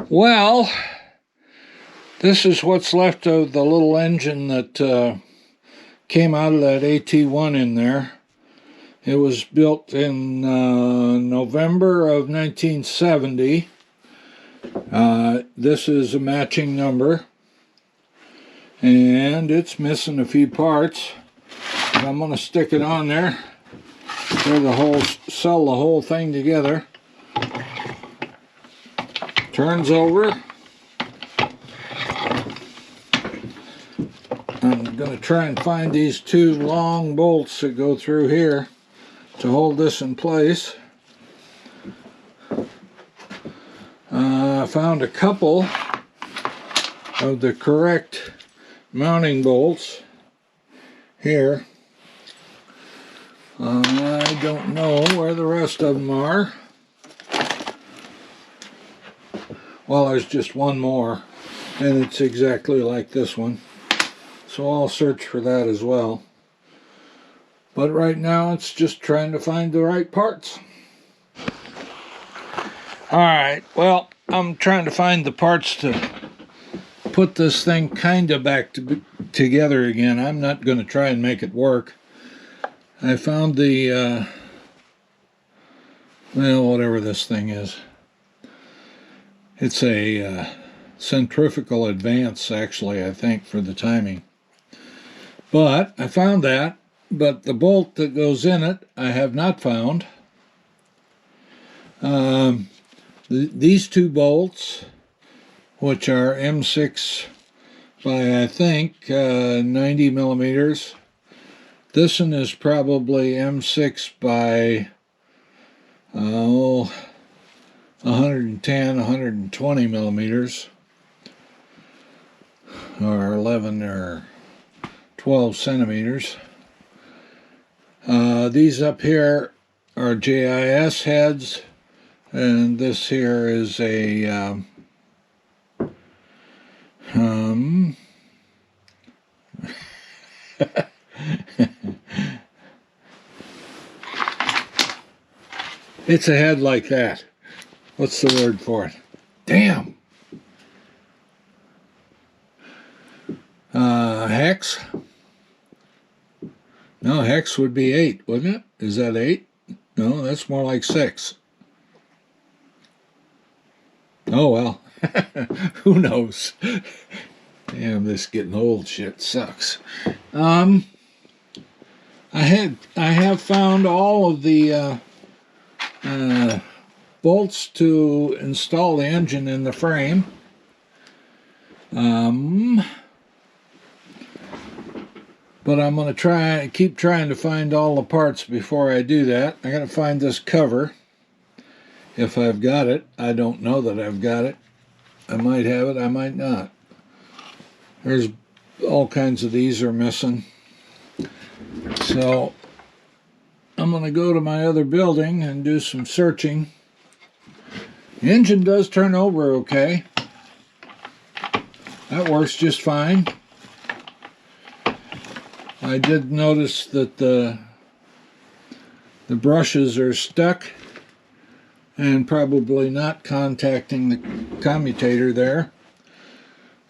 Well, this is what's left of the little engine that came out of that AT1 in there. It was built in November of 1970. This is a matching number, and it's missing a few parts. I'm going to stick it on there, sell the whole thing together. Turns over. I'm going to try and find these two long bolts that go through here to hold this in place. I found a couple of the correct mounting bolts here. I don't know where the rest of them are. Well, there's just one more, and it's exactly like this one. So I'll search for that as well. But right now it's just trying to find the right parts. Alright, well, I'm trying to find the parts to put this thing kind of back together again. I'm not going to try and make it work. I found the, well, whatever this thing is. It's a centrifugal advance, actually, I think, for the timing. But I found that, but the bolt that goes in it, I have not found. These two bolts, which are M6 by, I think, 90 millimeters. This one is probably M6 by, 110, 120 millimeters, or 11 or 12 centimeters. These up here are JIS heads, and this here is a it's a head like that. What's the word for it? Damn. Hex? No, hex would be 8, wouldn't it? Is that 8? No, that's more like 6. Oh, well. Who knows? Damn, this getting old shit sucks. I have found all of the bolts to install the engine in the frame. But I'm going to keep trying to find all the parts before I do that. I got to find this cover. If I've got it, I don't know that I've got it. I might have it, I might not. There's all kinds of these are missing. So I'm going to go to my other building and do some searching. The engine does turn over okay. That works just fine. I did notice that the brushes are stuck and probably not contacting the commutator there.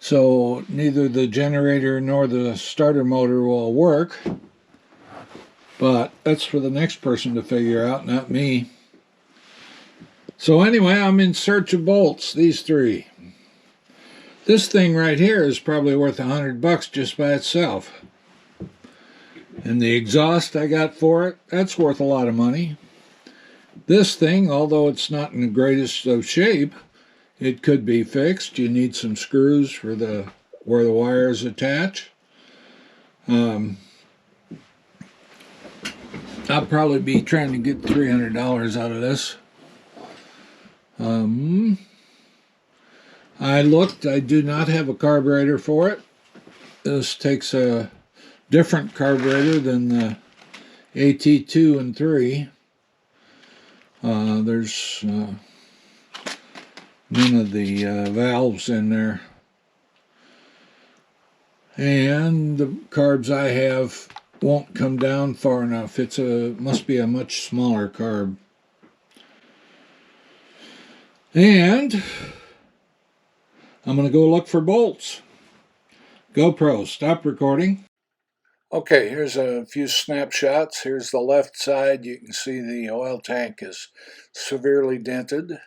So neither the generator nor the starter motor will work. But that's for the next person to figure out, not me. So anyway, I'm in search of bolts, these three. This thing right here is probably worth $100 just by itself. And the exhaust I got for it, that's worth a lot of money. This thing, although it's not in the greatest of shape, it could be fixed. You need some screws for where the wires attach. I'll probably be trying to get $300 out of this. I looked, I do not have a carburetor for it. This takes a different carburetor than the AT2 and 3. There's none of the valves in there. And the carbs I have won't come down far enough. Must be a much smaller carb. And I'm going to go look for bolts. GoPro, stop recording. Okay, here's a few snapshots. Here's the left side. You can see the oil tank is severely dented.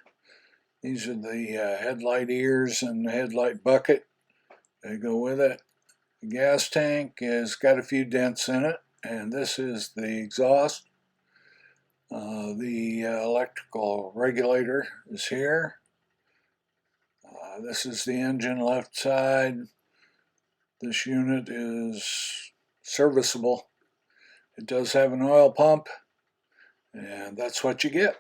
These are the headlight ears and the headlight bucket. They go with it. The gas tank has got a few dents in it, and this is the exhaust. The electrical regulator is here. This is the engine left side. This unit is serviceable. It does have an oil pump, and that's what you get.